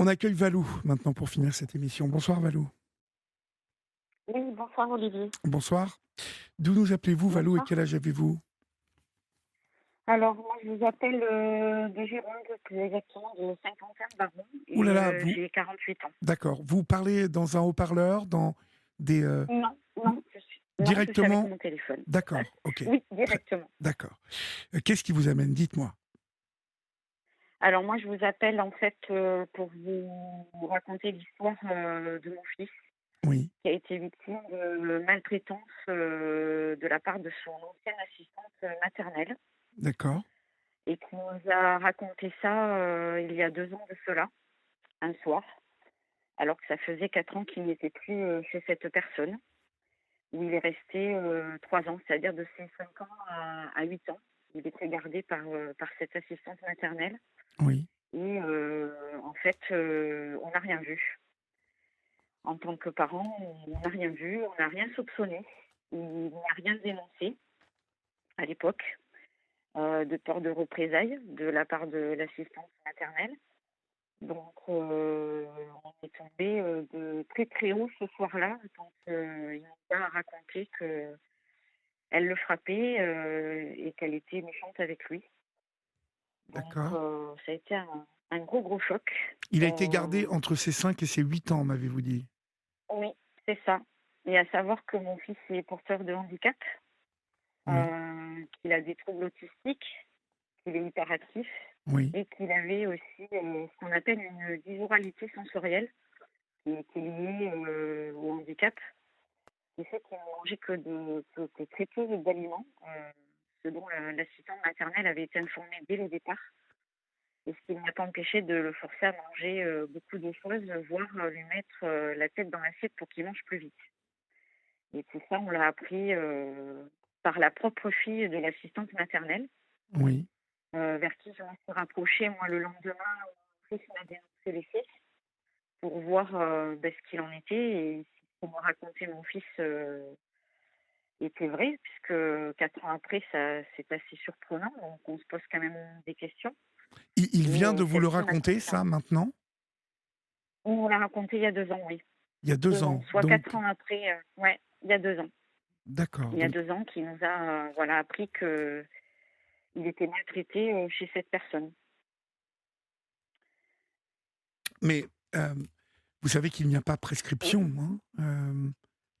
On accueille Valou maintenant pour finir cette émission. Bonsoir Valou. Oui, bonsoir Olivier. Bonsoir. D'où nous appelez-vous Valou et Bonsoir. quel âge avez-vous? Alors, moi, je vous appelle de Gironde, plus exactement de Saint-Quentin-Baron, Ouh là et là, vous... j'ai 48 ans. D'accord. Vous parlez dans un haut-parleur, dans des... Non, je suis avec directement... mon téléphone. D'accord, ok. Oui, Très... directement. D'accord. Qu'est-ce qui vous amène? Dites-moi. Alors, moi, je vous appelle en fait pour vous raconter l'histoire de mon fils Oui, qui a été victime de maltraitance de la part de son ancienne assistante maternelle d'accord. et qui nous a raconté ça il y a 2 ans de cela, un soir. Alors que ça faisait 4 ans qu'il n'était plus chez cette personne, où il est resté 3 ans, c'est-à-dire de ses 5 ans à 8 ans. Il était gardé par cette assistante maternelle. Oui, Et en fait, on n'a rien vu. En tant que parent, on n'a rien vu, on n'a rien soupçonné. Il n'a rien dénoncé à l'époque, de peur de représailles de la part de l'assistante maternelle. Donc, on est tombé de très très haut ce soir-là quand il nous a raconté qu'elle le frappait et qu'elle était méchante avec lui. Donc, d'accord. ça a été un gros choc. Il a été Euh, gardé entre ses 5 et ses 8 ans, m'avez-vous dit? oui, c'est ça. Et à savoir que mon fils est porteur de handicap, Oui, qu'il a des troubles autistiques, qu'il est hyperactif oui. et qu'il avait aussi ce qu'on appelle une dysoralité sensorielle qui est liée au handicap. Qui fait qu'il ne mangeait que très peu d'aliments, ce dont l'assistante maternelle avait été informée dès le départ, et ce qui ne m'a pas empêché de le forcer à manger beaucoup de choses, voire lui mettre la tête dans l'assiette pour qu'il mange plus vite. Et tout ça, on l'a appris par la propre fille de l'assistante maternelle, Oui. vers qui je me suis rapprochée, moi, le lendemain où mon fils m'a dénoncé les faits, pour voir ce qu'il en était et si ce qu'on m'a raconté mon fils était vrai, puisque 4 ans après, ça c'est assez surprenant, donc on se pose quand même des questions. Il vient de Et vous le celle-ci m'a raconter, confirmé. ça, maintenant? On l'a raconté il y a 2 ans, oui. Il y a 2 2 ans, ans. soit Donc, 4 ans après, ouais, il y a 2 ans. d'accord. Il y a Donc, 2 ans qu'il nous a voilà, appris qu'il était maltraité chez cette personne. mais, vous savez qu'il n'y a pas Oui. prescription, hein?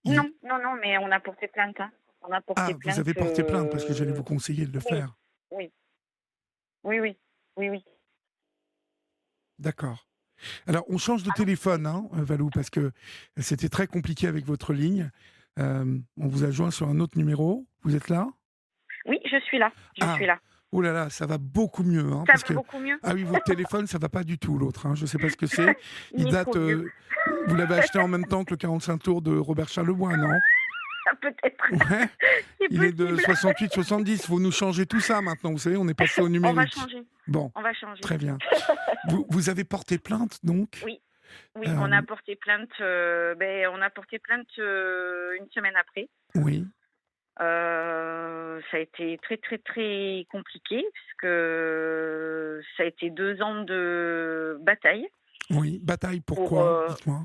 Il Non, non, non, mais on a porté plainte, hein. On a porté Ah, vous plainte, avez porté plainte parce que j'allais vous conseiller de le oui, faire. oui, oui, oui, oui, oui. D'accord. Alors, on change de téléphone, hein, Valou, parce que c'était très compliqué avec votre ligne. On vous a joint sur un autre numéro. Vous êtes là? Oui, je suis là, je suis Ah! là. Oh là là, ça va beaucoup mieux, hein, Ça parce va que beaucoup mieux? ah oui, votre téléphone, ça va pas du tout l'autre, hein. Je sais pas ce que c'est. Il Il est date, trop vieux. vous l'avez acheté en même temps que le 45 tours de Robert Charlebois, non? Ah, peut-être. Ouais, C'est il est de possible. 68-70. Faut nous changer tout ça maintenant, vous savez, on est passé au On va numérique. changer. Bon, On va changer. très bien. Vous avez porté plainte donc? Oui, oui, on a Hem, porté plainte, on a porté plainte, une semaine après. oui, Ça a été très, très, très compliqué puisque ça a été 2 ans de bataille oui. Bataille pour, pourquoi? Dites-moi.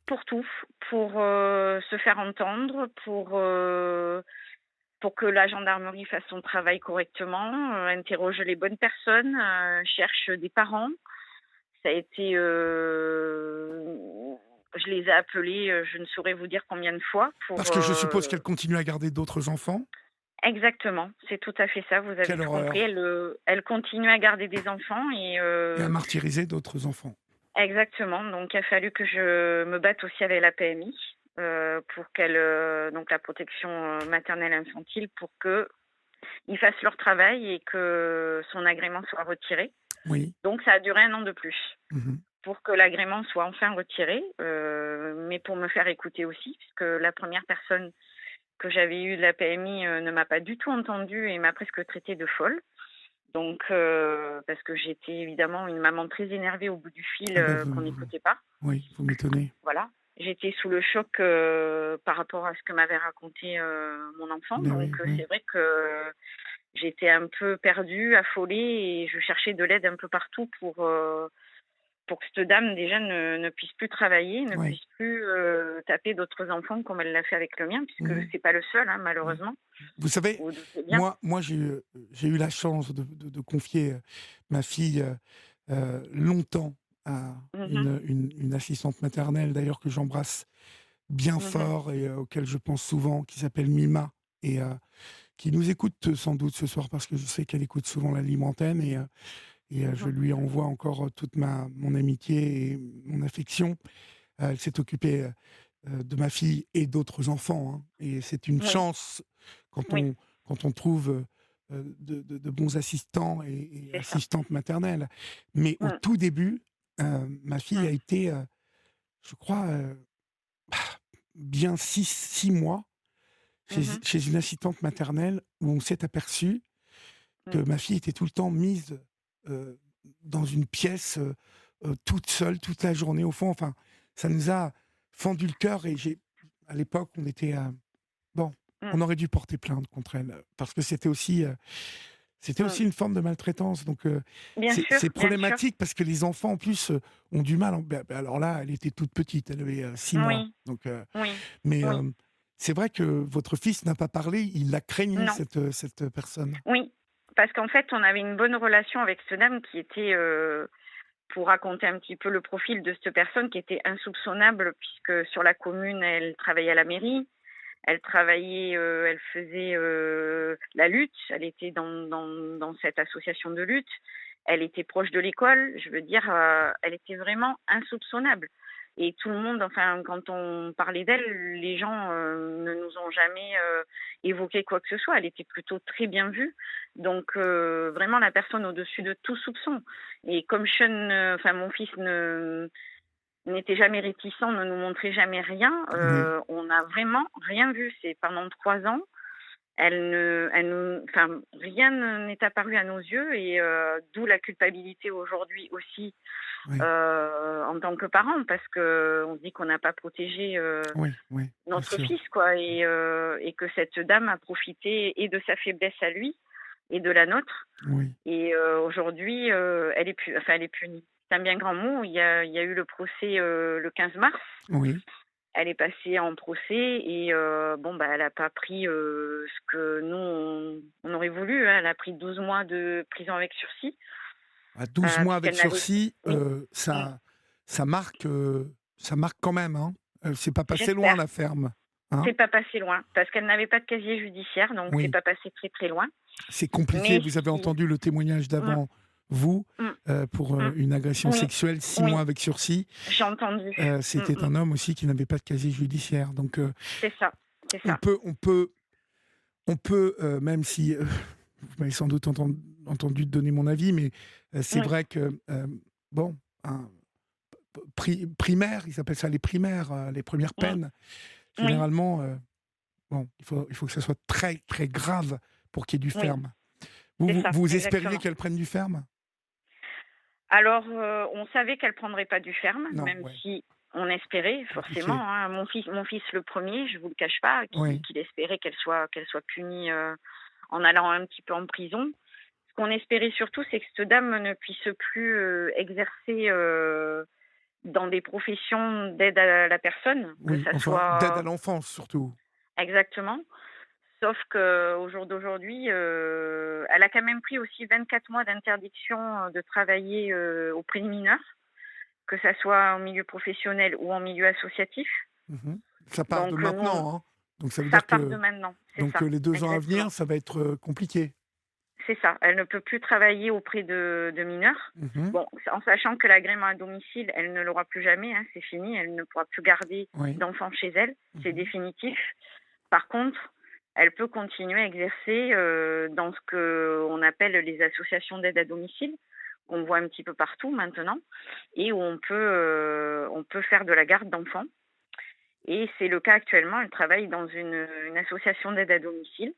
pour tout, pour, se faire entendre, pour que la gendarmerie fasse son travail correctement, interroge les bonnes personnes, cherche des parents. Ça a été, je les ai appelés, je ne saurais vous dire combien de fois Parce pour, que je suppose qu'elle continue à garder d'autres enfants? exactement, c'est tout à fait ça, vous avez Quelle tout compris. horreur! Elle continue à garder des enfants et Et à martyriser d'autres enfants. exactement, donc il a fallu que je me batte aussi avec la PMI, pour qu'elle, donc la protection, maternelle infantile, pour qu'ils fassent leur travail et que son agrément soit retiré. Oui. Donc ça a duré 1 an de plus. Mmh. Pour que l'agrément soit enfin retiré, mais pour me faire écouter aussi, puisque la première personne que j'avais eue de la PMI, ne m'a pas du tout entendue et m'a presque traitée de folle. Donc parce que j'étais évidemment une maman très énervée au bout du fil, Ah bah, qu'on n'écoutait pas. oui, vous m'étonnez. Voilà. J'étais sous le choc, par rapport à ce que m'avait raconté, mon enfant. Mais Donc oui, oui. c'est vrai que j'étais un peu perdue, affolée et je cherchais de l'aide un peu partout pour que cette dame déjà ne puisse plus travailler, ne Oui. puisse plus, taper d'autres enfants comme elle l'a fait avec le mien, puisque Mmh. c'est pas le seul, hein, Oui. malheureusement. Vous savez, Vous doutez bien. moi j'ai eu la chance de confier, ma fille, longtemps à Mmh mh. une assistante maternelle d'ailleurs que j'embrasse bien Mmh. fort et auquel je pense souvent, qui s'appelle Mima et qui nous écoute sans doute ce soir parce que je sais qu'elle écoute souvent la libre antenne et je Mmh. lui envoie encore toute mon amitié et mon affection. Elle s'est occupée, de ma fille et d'autres enfants, hein, et c'est une Oui, chance quand oui, on trouve, de bons assistants et c'est ça. assistantes maternelles. Mais au Mmh. tout début, ma fille a Mmh. été, je crois, bien six mois Mmh. chez une assistante maternelle où on s'est aperçu que Mmh. ma fille était tout le temps mise, heu, dans une pièce, toute seule, toute la journée au fond. Enfin, ça nous a fendu le cœur et à l'époque, on était, bon, Mmh. on aurait dû porter plainte contre elle, parce que c'était Mmh. aussi une forme de maltraitance donc Bien sûr, c'est bien sûr. problématique parce que les enfants en plus, ont du mal, alors là, elle était toute petite, elle avait, 6 mois Oui, donc oui, mais oui. c'est vrai que votre fils n'a pas parlé, il la craignait Non. cette personne. Oui, parce qu'en fait, on avait une bonne relation avec cette dame qui était, pour raconter un petit peu le profil de cette personne, qui était insoupçonnable puisque sur la commune, elle travaillait à la mairie. Elle travaillait, elle faisait, la lutte. Elle était dans cette association de lutte. Elle était proche de l'école. Je veux dire, elle était vraiment insoupçonnable et tout le monde, enfin, quand on parlait d'elle, les gens, ne nous ont jamais, évoqué quoi que ce soit. Elle était plutôt très bien vue, donc vraiment la personne au-dessus de tout soupçon. Et comme Sean, enfin mon fils n'était jamais réticent, ne nous montrait jamais rien, Oui, on n'a vraiment rien vu. C'est pendant 3 ans, elle nous enfin, rien n'est apparu à nos yeux et d'où la culpabilité aujourd'hui aussi, oui, en tant que parents parce qu'on se dit qu'on n'a pas protégé, oui, oui, bien notre sûr. fils quoi et que cette dame a profité et de sa faiblesse à lui et de la nôtre Oui, et aujourd'hui, elle est punie. C'est un bien grand mot. Il y a eu le procès, le 15 mars. oui. Elle est passée en procès et bon, bah, elle a pas pris, ce que nous on aurait voulu, hein. Elle a pris 12 mois de prison avec sursis, À 12 mois avec puisqu'elle n'avait sursis, oui, mmh, ça marque quand même, hein. C'est pas passé loin j'espère. la ferme, hein? C'est pas passé loin parce qu'elle n'avait pas de casier judiciaire, donc c'est Oui, pas passé très, très loin. c'est compliqué. Mais Vous avez si entendu le témoignage mmh, d'avant vous, mmh, pour, mmh, une agression oui, sexuelle, 6 oui, mois avec sursis. j'ai entendu. C'était un homme aussi qui n'avait pas de casier judiciaire. Donc, C'est ça, c'est on ça. peut on peut on peut, même si, vous m'avez sans doute entendu donner mon avis, mais, c'est Oui, vrai que, bon, un primaire, ils appellent ça les primaires, les premières mmh, peines. oui, Généralement, bon, il faut que ça soit très, très grave pour qu'il y ait du oui, ferme. Vous c'est vous ça, vous espériez exactement. qu'elle prenne du ferme? Alors, on savait qu'elle prendrait pas du ferme, Non, même ouais, si on espérait forcément, compliqué. hein. Mon fils le premier, je vous le cache pas, Oui. qu'il espérait qu'elle soit punie, en allant un petit peu en prison. Ce qu'on espérait surtout, c'est que cette dame ne puisse plus, exercer, dans des professions d'aide à la personne, que Oui, ça enfin, d'aide à soit l'enfance surtout. exactement. Sauf qu'au jour d'aujourd'hui, elle a quand même pris aussi 24 mois d'interdiction, de travailler, auprès de mineurs. Que ça soit en milieu professionnel ou en milieu associatif. Mmh. Ça part de Donc, nous, maintenant, hein? Donc ça veut ça dire part de que maintenant, c'est ça, les 2 ans à exactement. venir, ça va être, compliqué. C'est ça, elle ne peut plus travailler auprès de mineurs. Mmh. Bon, en sachant que l'agrément à domicile, elle ne l'aura plus jamais, hein, c'est fini, elle ne pourra plus garder Oui. d'enfants chez elle, c'est Mmh. définitif. Par contre, elle peut continuer à exercer, dans ce qu'on appelle les associations d'aide à domicile, qu'on voit un petit peu partout maintenant et où on peut faire de la garde d'enfants. Et c'est le cas actuellement. Elle travaille dans une association d'aide à domicile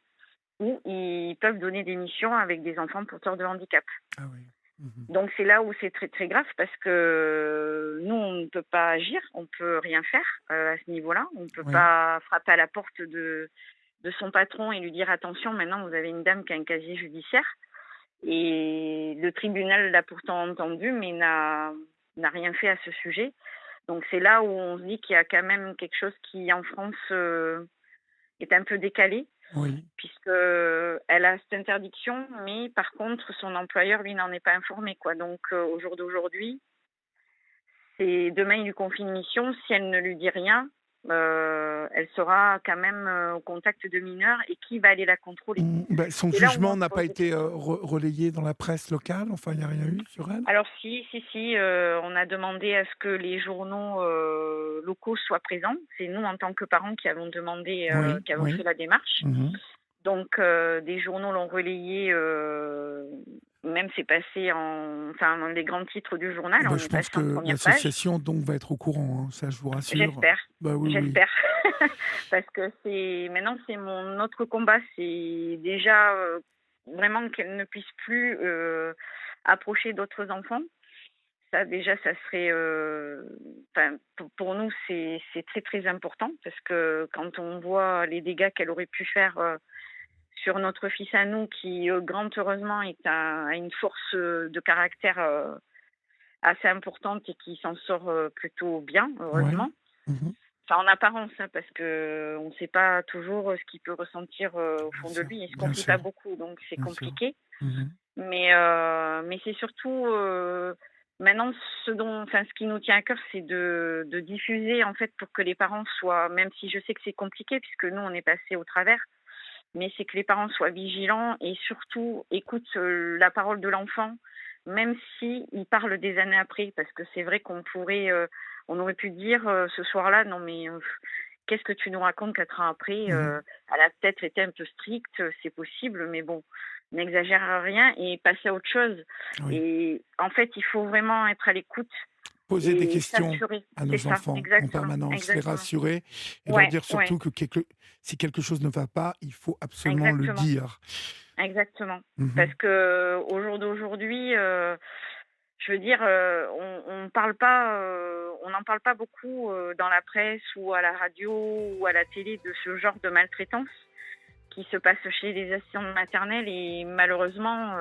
où ils peuvent donner des missions avec des enfants porteurs de handicap. Ah oui. Mmh. Donc c'est là où c'est très très grave parce que nous on ne peut pas agir, on peut rien faire à ce niveau-là. On ne peut Oui. pas frapper à la porte de son patron et lui dire attention maintenant vous avez une dame qui a un casier judiciaire. Et le tribunal l'a pourtant entendu mais n'a rien fait à ce sujet. Donc c'est là où on se dit qu'il y a quand même quelque chose qui, en France, est un peu décalé, Oui. puisqu'elle a cette interdiction, mais par contre, son employeur, lui, n'en est pas informé, quoi. Donc au jour d'aujourd'hui, c'est demain, il lui confie une mission. Si elle ne lui dit rien, elle sera quand même, au contact de mineurs et qui va aller la contrôler? Son C'est là où jugement on se n'a pose pas des été questions. relayé dans la presse locale, enfin il n'y a rien eu sur elle? Alors si, si, si, on a demandé à ce que les journaux, locaux soient présents. C'est nous, en tant que parents, qui avons demandé, Oui, qui avons fait oui. la démarche. Mmh. Donc des journaux l'ont relayé, même c'est passé dans les grands titres du journal, on Je est pense passé en que première page. l'association donc va être au courant, hein, ça je vous rassure. J'espère, Bah, oui, oui. j'espère. Parce que c'est mon autre combat, c'est déjà, vraiment qu'elle ne puisse plus, approcher d'autres enfants. Ça déjà, ça serait, pour nous, c'est très, très important parce que quand on voit les dégâts qu'elle aurait pu faire, sur notre fils à nous qui, grand heureusement a une force, de caractère, assez importante et qui s'en sort, plutôt bien, Ouais. heureusement. Mmh. Enfin, en apparence, hein, parce qu'on ne sait pas toujours, ce qu'il peut ressentir, au Bien fond de sûr, lui. Il se bien confie pas sûr, beaucoup, donc c'est bien sûr. compliqué. Mmh. Mais c'est surtout, maintenant ce qui nous tient à cœur, c'est de diffuser, en fait, pour que les parents soient, même si je sais que c'est compliqué puisque nous, on est passés au travers, mais c'est que les parents soient vigilants et surtout écoutent, la parole de l'enfant, même si il parle des années après. Parce que c'est vrai on aurait pu dire, ce soir-là: «Non mais, qu'est-ce que tu nous racontes 4 ans après?» Mmh. Elle a peut-être été un peu stricte, c'est possible, mais bon, n'exagère rien et passer à autre chose. Oui. Et en fait, il faut vraiment être à l'écoute Poser des et questions s'assurer. à C'est nos ça, enfants en exactement, permanence, les exactement. rassurer et leur Ouais, dire ouais, surtout que si quelque chose ne va pas, il faut absolument le exactement. dire. Exactement. Mmh. Parce que au jour d'aujourd'hui, je veux dire, on n'en parle pas beaucoup, dans la presse ou à la radio ou à la télé de ce genre de maltraitance qui se passe chez les assistantes maternelles et malheureusement,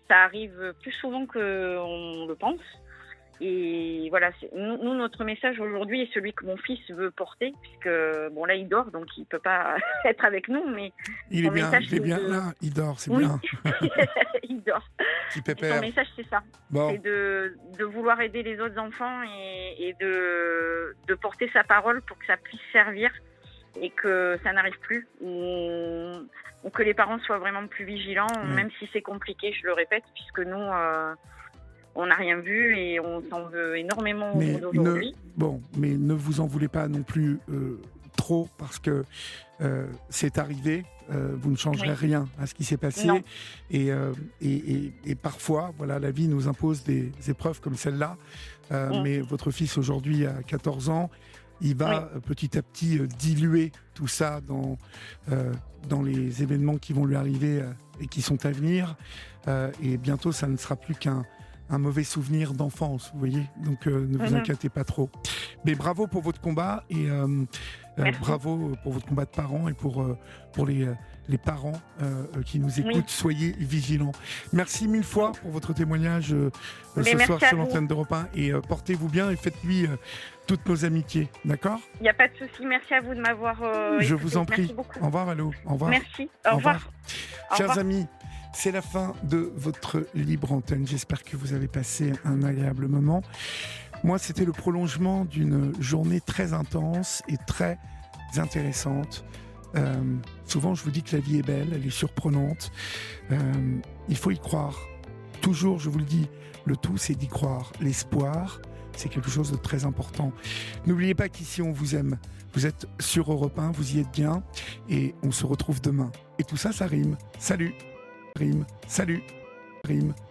ça arrive plus souvent qu'on le pense. Et voilà, notre message aujourd'hui est celui que mon fils veut porter puisque, bon là, il dort donc il peut pas être avec nous, mais son message Il est c'est bien de là, il dort, c'est oui, bien. il dort. Petit Mais son pépère. message c'est ça, Bon, c'est de vouloir aider les autres enfants et de porter sa parole pour que ça puisse servir et que ça n'arrive plus ou que les parents soient vraiment plus vigilants, oui. même si c'est compliqué, je le répète, puisque nous, on n'a rien vu et on s'en veut énormément au jour Mais ne d'aujourd'hui. mais ne vous en voulez pas non plus, trop parce que, c'est arrivé, vous ne changerez Oui, rien à ce qui s'est non. passé et parfois, voilà, la vie nous impose des épreuves comme celle-là, Mmh. mais votre fils aujourd'hui a 14 ans, il Oui. va, petit à petit, diluer tout ça dans les événements qui vont lui arriver, et qui sont à venir, et bientôt ça ne sera plus qu'un mauvais souvenir d'enfance, vous voyez? Donc ne vous Mmh. inquiétez pas trop. Mais bravo pour votre combat et Merci. bravo pour votre combat de parents et pour les parents qui nous Oui. écoutent. Soyez vigilants. Merci mille fois pour votre témoignage Mais ce soir merci à sur vous. l'antenne d'Europe 1 et portez-vous bien et faites-lui toutes nos amitiés. D'accord? Il n'y a pas de souci. Merci à vous de m'avoir, Je vous écoutée. en Merci prie. beaucoup. Au revoir, Allo. Au revoir. Merci. Au Au revoir. revoir. Au Chers revoir. amis, c'est la fin de votre libre antenne. J'espère que vous avez passé un agréable moment. Moi, c'était le prolongement d'une journée très intense et très intéressante. Souvent, je vous dis que la vie est belle, elle est surprenante. Il faut y croire. Toujours, je vous le dis, le tout, c'est d'y croire. L'espoir, c'est quelque chose de très important. N'oubliez pas qu'ici, on vous aime. Vous êtes sur Europe 1, vous y êtes bien. Et on se retrouve demain. Et tout ça, ça rime. Salut. Rime. Salut. Rime.